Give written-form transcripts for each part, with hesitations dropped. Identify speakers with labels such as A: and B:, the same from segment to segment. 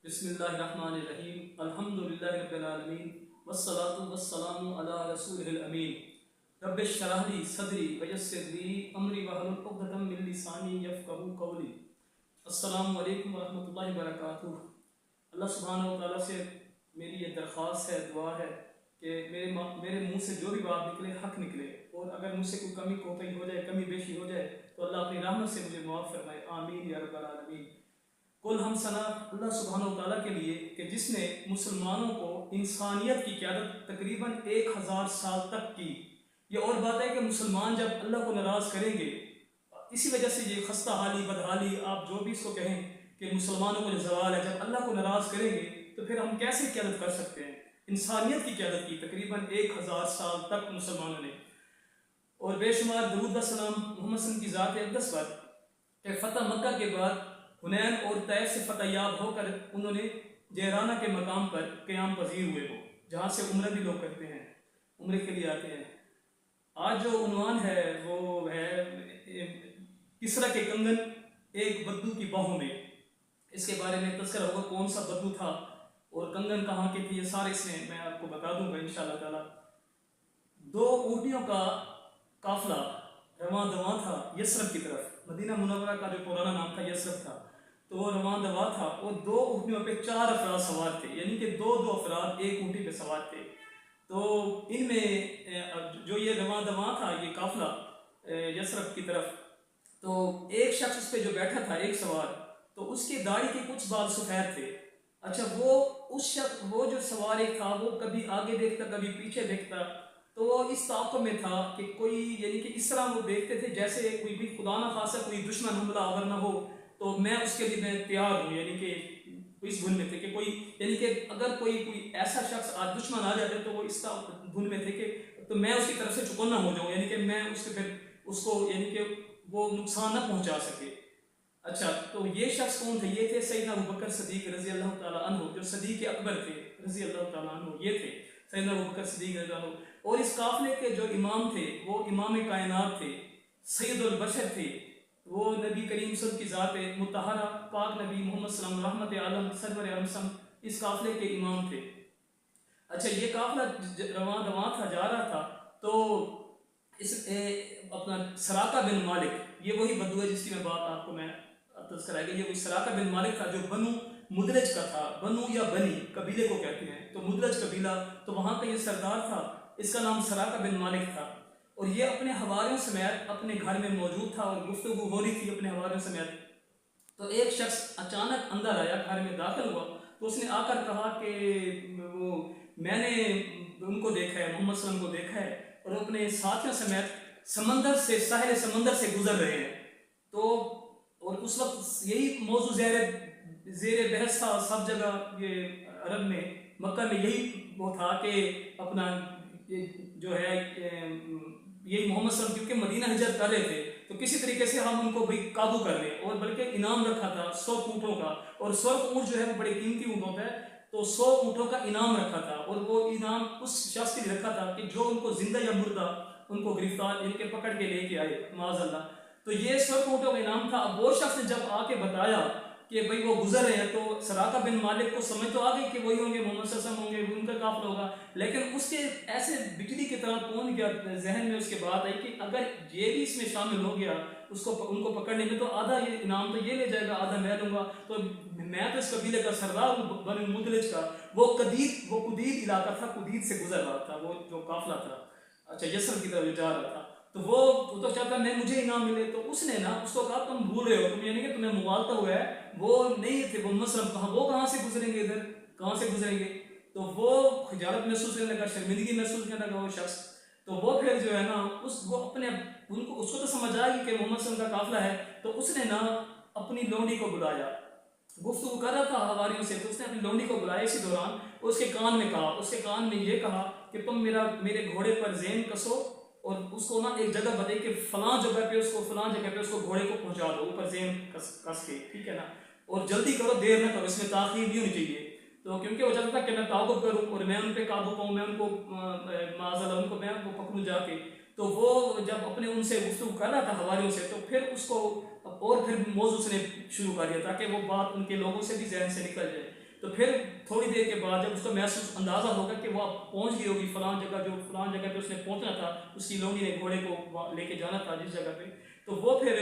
A: बिस्मिल्लाहिर्रहमानिर्रहीम अल्हम्दुलिल्लाहि रब्बिल आलमीन वस्सलातु वस्सलामु अला रसूलिल अमीन रब्बिश शरह ली सदरी वयस्सिर ली अमरी वहलुल उक़दतम मिन लिसानी यफ़क़हू क़ौली। अस्सलामु अलैकुम वरहमतुल्लाहि वबरकातुहू। अल्लाह सुब्हानहू व तआला से मेरी ये दरख्वास्त है, दुआ है कि मेरे मुँह से जो भी बात निकले हक़ निकले, और अगर मुझसे कोई कमी कोताही हो जाए, कमी बेशी हो जाए, तो अल्लाह अपनी रहमत से मुझे मुआफ़ फरमाए, आमीन या रब्बल आलमीन। कुल हम सना अल्लाह सुब्हानहू व तआला के लिए कि जिसने मुसलमानों को इंसानियत की क़यादत तकरीबन 1000 साल तक की। ये और बात है कि मुसलमान जब अल्लाह को नाराज़ करेंगे, इसी वजह से ये खस्ता हाली बदहाली आप जो भी इसको कहें कि मुसलमानों को जो ज़वाल है, जब अल्लाह को नाराज़ करेंगे तो फिर हम कैसे क़यादत कर सकते हैं। इंसानियत की क़यादत की तकरीबन 1000 साल तक मुसलमानों ने, और बेशुमार दरूद व सलाम मोहम्मद सल्लल्लाहु अलैहि वसल्लम की ज़ात अक़दस पर कि फ़तह मक्का के बाद हुनैन और तैफ से फ़तहयाब होकर उन्होंने जहराना के मकाम पर क़याम पजीर हुए, वो जहाँ से उम्र भी लोग करते हैं, उम्र के लिए आते हैं। आज जो उन्वान है वो है किसरा के कंगन एक बद्दू की बाहों में। इसके बारे में तज़किरा होगा कौन सा बद्दू था और कंगन कहाँ के थे, ये सारे इसमें मैं आपको बता दूंगा इंशाअल्लाह ताला। 2 ऊँटनियों का काफिला रवां दवां था यसरब की तरफ। मदीना मुनव्वरा का जो पुराना नाम था यसरब था, तो वो रवां दवा था और 2 ऊँटनियों पे 4 अफराद सवार थे, यानी कि 2-2 अफराद एक ऊँटी पे सवार थे। तो इनमें जो ये रवां दवा था, ये काफिला यसरब की तरफ, तो एक शख्स उस पर जो बैठा था, एक सवार, तो उसकी दाढ़ी के कुछ बाल सफ़ेद थे। अच्छा, वो जो सवार एक था, वो कभी आगे देखता कभी पीछे देखता, तो वो इस ताक़ुब में था कि कोई, यानी कि इस तरह वो देखते थे जैसे कोई भी खुदा ना खासा कोई दुश्मन हमला अगर ना हो तो मैं उसके लिए मैं तैयार हूँ, यानी कि इस धुन में थे कि कोई, यानी कि अगर कोई ऐसा शख्स आज दुश्मन आ जाते तो वो इस धुन में थे कि तो मैं उसकी तरफ से चुकन्ना हो जाऊँ, यानी कि मैं उसको यानी कि वो नुकसान न पहुँचा सके। अच्छा, तो ये शख्स कौन थे? ये थे सैयदना अबू बकर सिद्दीक़ रज़ी अल्लाह तआला अन्हु, जो सिद्दीक़ अकबर थे रज़ी अल्लाह तआला अन्हु। ये थे सैयदना अबू बकर सिद्दीक़ रज़ी अल्लाह अन्हु। और इस काफ़िले के जो इमाम थे वो इमाम कायनात थे, सैयदुल बशर थे, वो नबी करीम सल्लल्लाहु की ज़ात मुतहरा पाक नबी मोहम्मद सल्लल्लाहु अलैहि वसल्लम रहमत आलम सरवर आलम इस काफ़िले के इमाम थे। अच्छा, ये काफ़िला रवां दवां था, जा रहा था, तो अपना सराका बिन मालिक, ये वही बद्दू है जिसकी मैं बात आपको मैं तज़किरा है, ये वही सराका बिन मालिक था जो बनु मुदरज का था। बनु या बनी कबीले को कहते हैं, तो मुदरज कबीला, तो वहाँ का ये सरदार था, इसका नाम सराका बिन मालिक था। और ये अपने हवारियों समेत अपने घर में मौजूद था और गुफ्तगू हो रही थी अपने हवारियों समेत। तो एक शख्स अचानक अंदर आया, घर में दाखिल हुआ, तो उसने आकर कहा कि वो मैंने उनको देखा है, मोहम्मद सल्लल्लाहु अलैहि वसल्लम को देखा है, और अपने साथियों समेत समंदर से, साहिल समंदर से गुजर रहे हैं। तो और उस वक्त यही मौजू ज़ेर बहस था सब जगह, ये अरब में मक्का में यही वो था कि अपना जो है यही मोहम्मद सल्लल्लाहु अलैहि वसल्लम क्योंकि मदीना हिजरत कर रहे थे, तो किसी तरीके से हम उनको भाई काबू कर लें। और बल्कि इनाम रखा था 100 ऊँटों का, और 100 ऊँट जो है वो बड़े कीमती ऊँट होता है, तो 100 ऊँटों का इनाम रखा था। और वो इनाम उस शख्स के लिए रखा था कि जो उनको जिंदा या मुर्दा उनको गिरफ्तार इनके पकड़ के लेके आए माज़अल्लाह। तो ये 100 ऊँटों का इनाम था। अब वो शख्स ने जब आके बताया कि भाई वो गुजर रहे हैं, तो सराका बिन मालिक को समझ तो आ गई कि वही होंगे, मोहम्मद सल्लल्लाहु अलैहि वसल्लम होंगे, उनका काफिला होगा। लेकिन उसके ऐसे बिजली की तरह कौन गया जहन में, उसके बात आई कि अगर ये भी इसमें शामिल हो गया उनको पकड़ने में, तो आधा ये इनाम तो ये ले जाएगा, आधा मैं लूँगा। तो मैं तो इस कबीले का सरदार हूँ, बनु मुदलिज का। वो कुदीद इलाका था, कुदीद से गुजर रहा था वो जो काफिला था। अच्छा, यसर की तरफ जा रहा था, तो वो तो चाहता मैं मुझे इनाम मिले। तो उसने ना उसको कहा तुम भूल रहे हो, तुम यानी कि तुम्हें मुगालता हुआ है, वो नहीं थे वो मुसलम, कहाँ से गुजरेंगे, इधर कहाँ से गुजरेंगे। तो वो खिजालत महसूस करने लगा, शर्मिंदगी महसूस करने लगा वो शख्स। तो वो फिर जो है ना उसको तो समझ आएगी कि मोहम्मद सल्लल्लाहु का काफिला है। तो उसने ना अपनी लोंडी को बुलाया, गुफ्तगू कर रहा था हवारियों से, तो उसने अपनी लोंडी को बुलाया। इसी दौरान उसके कान में ये कहा कि तुम मेरे घोड़े पर ज़ेन कसो, और उसको ना एक जगह बताई कि फलां जगह पे उसको घोड़े को पहुंचा दो, ऊपर ज़ेन कस के, ठीक है ना, और जल्दी करो, देर न करो, इसमें ताख़ीर नहीं होनी चाहिए। तो क्योंकि वो चाहता था कि मैं ताक़ुब करूँ और मैं उन पर काबू पाऊँ, मैं उनको पकड़ूँ जाके। तो वो जब अपने उनसे गुफ्तगू कर रहा था हवारियों से, तो फिर उसको और फिर मौजू उसने शुरू कर दिया ताकि वो बात उनके लोगों से भी जहन से निकल जाए। तो फिर थोड़ी देर के बाद जब उसको महसूस अंदाज़ा होगा कि वो अब पहुंच गई होगी फलां जगह पे उसने पहुंचना था, उसकी लोनी ने घोड़े को लेके जाना था जिस जगह पे, तो वो फिर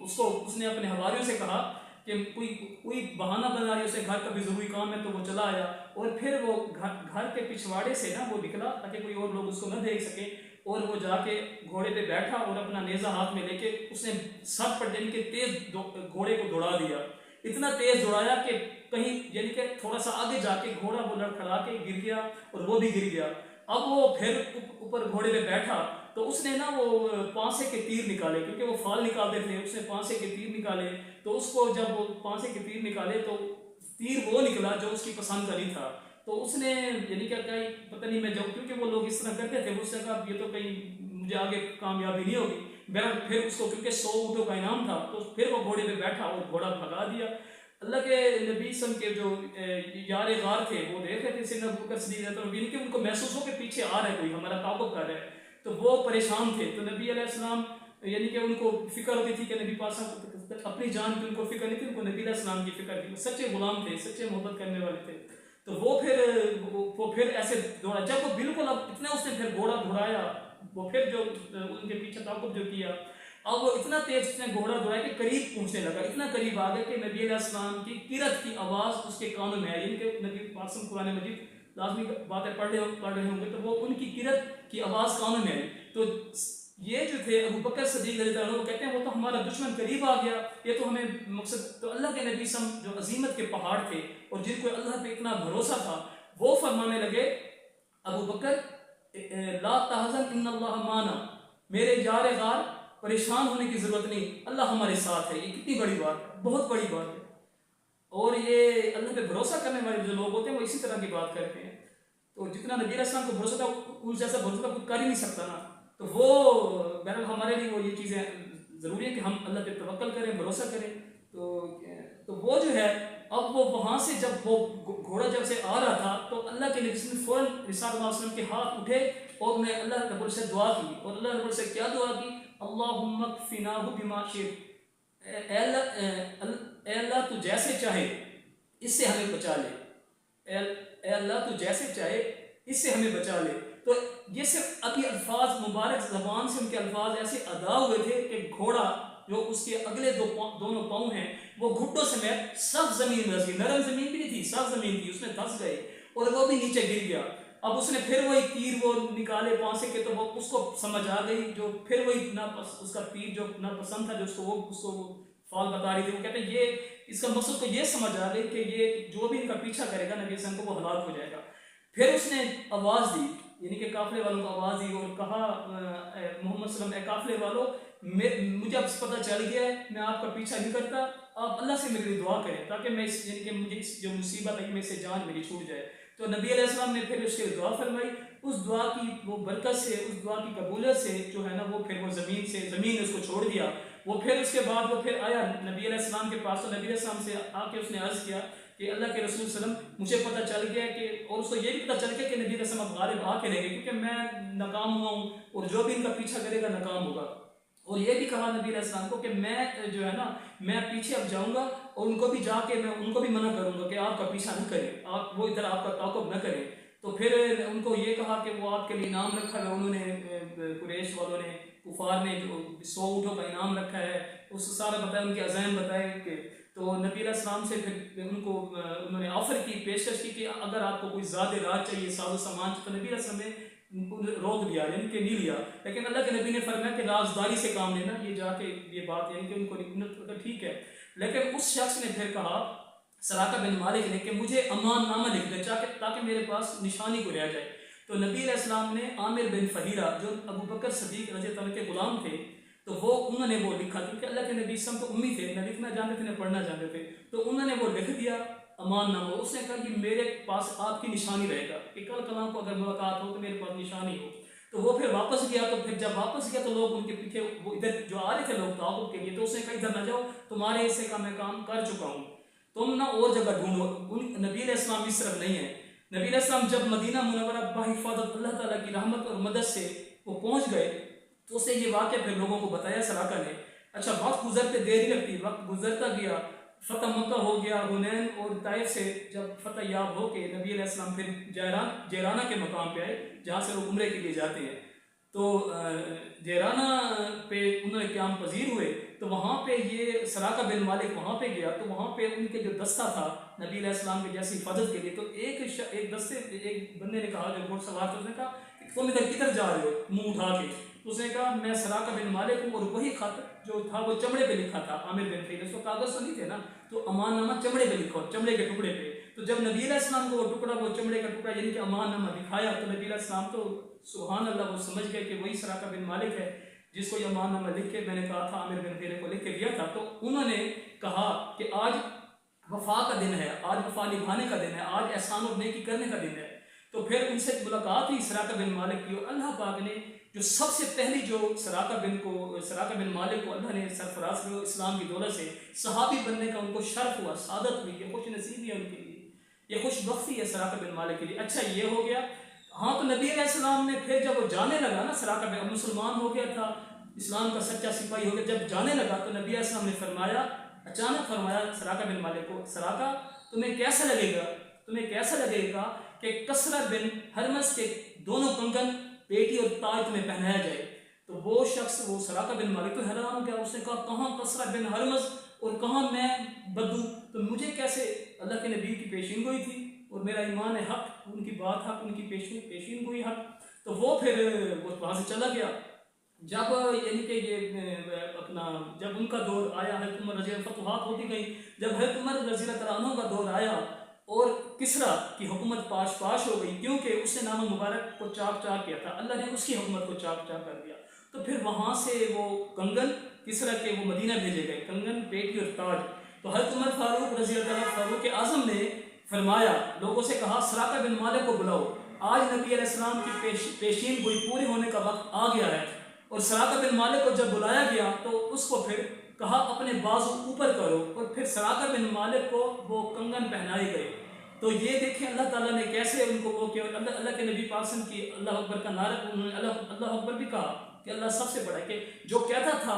A: उसने अपने हवारियों से कहा कि कोई कोई बहाना बना रही, उसे घर का भी ज़रूरी काम है, तो वो चला आया और फिर वो घर के पिछवाड़े से ना वो निकला ताकि कोई और लोग उसको न देख सके, और वो जाके घोड़े पे बैठा और अपना नेज़ा हाथ में लेके उसने सर पर यानी कि तेज घोड़े को दौड़ा दिया, इतना तेज दौड़ाया कि कहीं यानी कि थोड़ा सा आगे जाके घोड़ा वो लड़खड़ा के गिर गया और वो भी गिर गया। अब वो फिर ऊपर घोड़े पे बैठा तो उसने ना वो पांसे के तीर निकाले, क्योंकि वो फाल निकालते थे, उसने पांसे के तीर निकाले, तो उसको जब वो पांसे के तीर निकाले तो तीर वो निकला जो उसकी पसंद का नहीं था। तो उसने यानी क्या कहीं पता नहीं, मैं जब क्योंकि वो लोग इस तरह करते थे, उसने कहा ये तो कहीं मुझे आगे कामयाबी नहीं होगी। बहरहाल फिर उसको क्योंकि 100 ऊँटों का इनाम था तो फिर वो घोड़े पे बैठा और घोड़ा भगा दिया। अल्लाह के नबी सम के जो यार गार थे वो देख रहे थे सिद्दीक़ अबू बकर सिद्दीक़ रज़ियल्लाहु अन्हु कि उनको महसूस हो कि पीछे आ रहा है कोई, हमारा ताक़ुब कर रहा है, तो वो परेशान थे। तो नबी अलैहिस्सलाम यानी कि उनको फिक्र होती थी कि नबी पास अपनी जान की उनको फिक्र नहीं थी, उनको नबी अलैहिस्सलाम की फिक्र थी, सच्चे गुलाम थे, सच्चे मोहब्बत करने वाले थे। तो वो फिर ऐसे दौड़ा, जब वो बिल्कुल अब इतना उसने फिर घोड़ा घुराया, वो फिर जो उनके पीछे ताक़ुब जो किया, अब वो इतना तेज उसने घोड़ा दौड़ाया कि करीब पहुंचने लगा, इतना करीब आ गया कि नबी अलैहिस्सलाम की किरत की आवाज़ उसके कानों में आई। यानी कि नबी पाक कुरान मजीद लाजमी बातें पढ़ रहे होंगे तो वो उनकी किरत की आवाज़ कानों में आई। तो ये जो थे अबू बकर सिद्दीक़ रज़ियल्लाहु अन्हु, वो कहते हैं वो तो हमारा दुश्मन करीब आ गया, ये तो हमें मकसद। तो अल्लाह के नबी सम जो अजीमत के पहाड़ थे और जिनको अल्लाह पे इतना भरोसा था, वो फरमाने लगे अबू बकर ला तहज़न इन्नल्लाह माना, मेरे यार गार परेशान होने की जरूरत नहीं, अल्लाह हमारे साथ है। ये कितनी बड़ी बात है, बहुत बड़ी बात है। और ये अल्लाह पे भरोसा करने वाले जो लोग होते हैं वो इसी तरह की बात करते हैं। तो जितना नबी अलैहिस्सलाम को भरोसा था उस जैसा भरोसा कोई कर ही नहीं सकता ना। तो वो बहरहाल हमारे लिए वो ये चीज़ें ज़रूरी है कि हम अल्लाह पे तवक्कल करें, भरोसा करें। तो वो जो है अब वो वहाँ से जब वो घोड़ा जब से आ रहा था तो अल्लाह के नबी फ़ौरन सल्लल्लाहु अलैहि वसल्लम के हाथ उठे और उन्हें अल्लाह रब्बुल से दुआ की। और अल्लाह रब्बुल से क्या दुआ की? अल्लाहुम्मा क़फ़िनाहु बिमा शि'त, ए अल्लाह तू जैसे चाहे इससे हमें बचा ले, ए अल्लाह तू जैसे चाहे इससे हमें बचा ले। तो ये सिर्फ अभी अल्फाज मुबारक ज़बान से उनके अल्फाज ऐसे अदा हुए थे कि घोड़ा जो उसके अगले दोनों पाँव हैं वो घुटनों समेत सब जमीन में धस गई। नरम जमीन भी नहीं थी, साफ जमीन थी, उसमें धस गए और वो भी नीचे गिर गया। अब उसने फिर वही तीर वो निकाले पांसे के, तो वो उसको समझ आ गई, जो फिर वही उसका तीर जो नापसंद था, जो उसको वो फाल बता रही थी, वो कहते हैं ये इसका मकसद को ये समझ आ गई कि ये जो भी इनका पीछा करेगा नबी सल्लल्लाहु अलैहि वसल्लम को वो हलाक हो जाएगा। फिर उसने आवाज़ दी, यानी कि काफिले वालों को आवाज़ दी और कहा मोहम्मद सल्लल्लाहु अलैहि वसल्लम, काफिले वालों मुझे अब पता चल गया है, मैं आपका पीछा नहीं करता, आप अल्लाह से मेरे लिए दुआ करें ताकि मैं इस यानी कि मुझे जो मुसीबत है मेरे से जान मेरी छूट जाए। तो नबी अलैहिस्सलाम ने फिर उसके दुआ फरमाई। उस दुआ की वो बरकत से, उस दुआ की कबूलियत से जो है ना वो फिर वो ज़मीन ने उसको छोड़ दिया। वो फिर उसके बाद वो फिर आया नबी अलैहिस्सलाम के पास। तो नबी अलैहिस्सलाम से आके उसने अर्ज़ किया कि अल्लाह के रसूल सल्लम मुझे पता चल गया कि, और उसको ये भी पता चल गया कि नबी अलैहिस्सलाम अब गालिब आके रहेंगे क्योंकि मैं नाकाम हुआ हूँ और जो भी इनका पीछा करेगा नाकाम होगा। और ये भी कहा नबी अलैहिस्सलाम को कि मैं जो है ना मैं पीछे अब जाऊंगा और उनको भी जाके मैं उनको भी मना करूंगा कि आपका पीछा न करें, आप वो इधर आपका ताक़ुब न करें। तो फिर उनको ये कहा कि वो आपके लिए इनाम रखा है, उन्होंने कुरैश वालों ने, कुफार ने जो 100 ऊँटों का इनाम रखा है, उस सारा बताया, उनके अज़ैम बताए कि तो नबी अलैहिस्सलाम से फिर उन्होंने ऑफ़र की, पेशकश की कि अगर आपको कोई ज़्यादा राज चाहिए, साजो सामान, तो नबी अलैहिस्सलाम ने रोक दिया, यानी कि नहीं लिया। लेकिन अल्लाह के नबी ने फरमाया कि राजदारी से काम लेना, ये जाके ये बात यानी कि उनको ठीक है। लेकिन उस शख्स ने फिर कहा, सराका बिन मालिक ने, कि मुझे अमान नामा लिख दे ताकि मेरे पास निशानी को रह जाए। तो नबी अलैहिस्सलाम ने आमिर बिन फहीरा जो अबू बकर सिद्दीक़ रज़ियल्लाहु अन्हु के गुलाम थे, तो वो उन्होंने वो लिखा, क्योंकि अल्लाह के नबी सब तो उम्मी थे, न लिखना जानते थे न पढ़ना जानते थे, तो उन्होंने वो लिख दिया अमान नामा। उसने कहा कि मेरे पास आपकी निशानी रहेगा कि कल कलाम को अगर मुलाकात हो तो मेरे पास निशानी हो। तो वो फिर वापस गया। तो फिर जब वापस गया तो लोग उनके पीछे, वो इधर जो आ रहे थे लोग ताक़ुब के लिए, तो उसने कहा इधर ना जाओ, तुम्हारे हिस्से का मैं काम कर चुका हूँ, तुम ना और जगह ढूंढो। नबी अलैहिस्सलाम इस तरफ नहीं है। नबी अलैहिस्सलाम जब मदीना मुनव्वरा बाहिफाज़त अल्लाह ताला की रहमत और मदद से वो पहुँच गए तो उसने ये वाक़या फिर लोगों को बताया सराका ने। अच्छा, वक्त गुजरते देर ही लगती, वक्त गुजरता गया। फतह मक्का हो गया, हुनैन और ताइफ से जब फतह याब हो के नबी अलैहिस्सलाम फिर जैराना के मकाम पे आए जहाँ से लोग उम्रे के लिए जाते हैं। तो जैराना पे उन्होंने क़याम पजीर हुए, तो वहाँ पे ये सराका बिन मालिक वहाँ पे गया, तो वहाँ पे उनके जो दस्ता था नबी अलैहिस्सलाम के जैसी हिफाजत के लिए, तो एक दस्ते एक बंदे ने कहा, जो घुड़सवार था, उसने कहा तुम इधर किधर जा रहे हो मुंह उठा के। उसने कहा मैं सराका बिन मालिक हूँ, और वही खत जो था वो चमड़े पे लिखा था, आमिर बिन फील, उसको कागज तो नहीं थे ना, तो अमाननामा चमड़े पे लिखा, चमड़े के टुकड़े पे। तो जब नबी अलैहिस्सलाम को वो टुकड़ा, वो चमड़े का टुकड़ा यानी कि अमाननामा दिखाया, तो नबी अलैहिस्सलाम तो सुभान अल्लाह, वो समझ गए कि वही सराका बिन मालिक है जिसको ये अमाननामा लिख के मैंने कहा था आमिर बिन फील को लिख के दिया था। तो उन्होंने कहा कि आज वफा का दिन है, आज वफा निभाने का दिन है, आज एहसान और नेकी करने का दिन है। तो फिर उनसे मुलाकात हुई सराका बिन मालिक की, और अल्लाह पाक ने जो सबसे पहली जो सराका बिन मालिक को अल्लाह ने सरफराज किया इस्लाम की दौलत से, सहाबी बनने का उनको शर्फ हुआ, सादत हुई, ये खुश नसीबी है उनके लिए, ये खुशबख्ती है सराका बिन मालिक के लिए। अच्छा ये हो गया। हाँ, तो नबी अलैहिस्सलाम ने फिर जब वो जाने लगा ना, सराका बिन मुसलमान हो गया था, इस्लाम का सच्चा सिपाही हो गया, जब जाने लगा तो नबी अलैहिस्सलाम ने फरमाया, अचानक फरमाया सराका बिन मालिक को, सराका तुम्हें कैसा लगेगा कि कसरा बिन हरमस के दोनों कंगन, पेटी और ताज तुम्हें पहनाया जाए। तो वो शख्स, वो सराका बिन मालिक तो हैरान हो गया, उसने कहा कहाँ कसरा बिन हरमस और कहाँ मैं बद्दू, तो मुझे कैसे, अल्लाह के नबी की पेशीन गोई थी और मेरा ईमान है हक, उनकी बात हक, उनकी पेशीन गोई हक। तो वो फिर वो वहाँ से चला गया। जब यानी कि ये अपना जब उनका दौर आया, हज़रत उमर रज़ी फतुहात होती गई, जब हज़रत उमर रज़ी अल्लाह अन्हु का दौर आया और किसरा की हुकूमत पाश हो गई, क्योंकि उसने नाम मुबारक को चाक किया था, अल्लाह ने उसकी हुकूमत को चाक कर दिया। तो फिर वहाँ से वो कंगन किसरा के वो मदीना भेजे गए, कंगन, पेटी और ताज। तो हज़रत उमर फारूक रज़ी अल्लाह फारूक आज़म ने फरमाया, लोगों से कहा सराका बिन मालिक को बुलाओ, आज नबी अलैहिस्सलाम की पेशीन गोई पूरे होने का वक्त आ गया है। और सराका बिन मालिक को जब बुलाया गया तो उसको फिर कहा अपने बाजू ऊपर करो, और फिर सराका बिन मालिक को वो कंगन पहनाए गए। तो ये देखें अल्लाह ताला ने कैसे उनको वो किया। अल्लाह के नबी पासन की अल्लाह अकबर का नारा, उन्होंने अल्लाह अकबर भी कहा कि अल्लाह सबसे बड़ा है, कि जो कहता था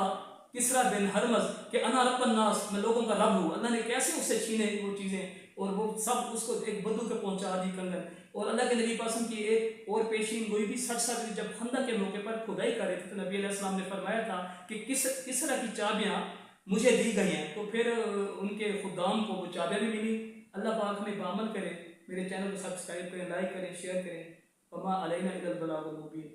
A: किसरा बिन हरमज कि अना रब्बन नास, मैं लोगों का रब हूँ, अल्लाह ने कैसे उससे छीने वो चीज़ें और वो सब उसको एक बद्दू पे पहुंचा दी कंगन। और अल्लाह के नबी पासन की एक और पेशीन गोई भी सच जब खंदक के मौके पर खुदाई कर रहे थे, तो नबी अलैहिस्सलाम ने फरमाया था कि किसरा की चाबियाँ मुझे दी गई हैं। तो फिर उनके खुदाम को वो चाबियाँ भी मिली। अल्लाह पाक हमें बामल करे। मेरे चैनल को सब्सक्राइब करें, लाइक करें, शेयर करें। वमा अलैना इल्लल बलागुल मुबीन।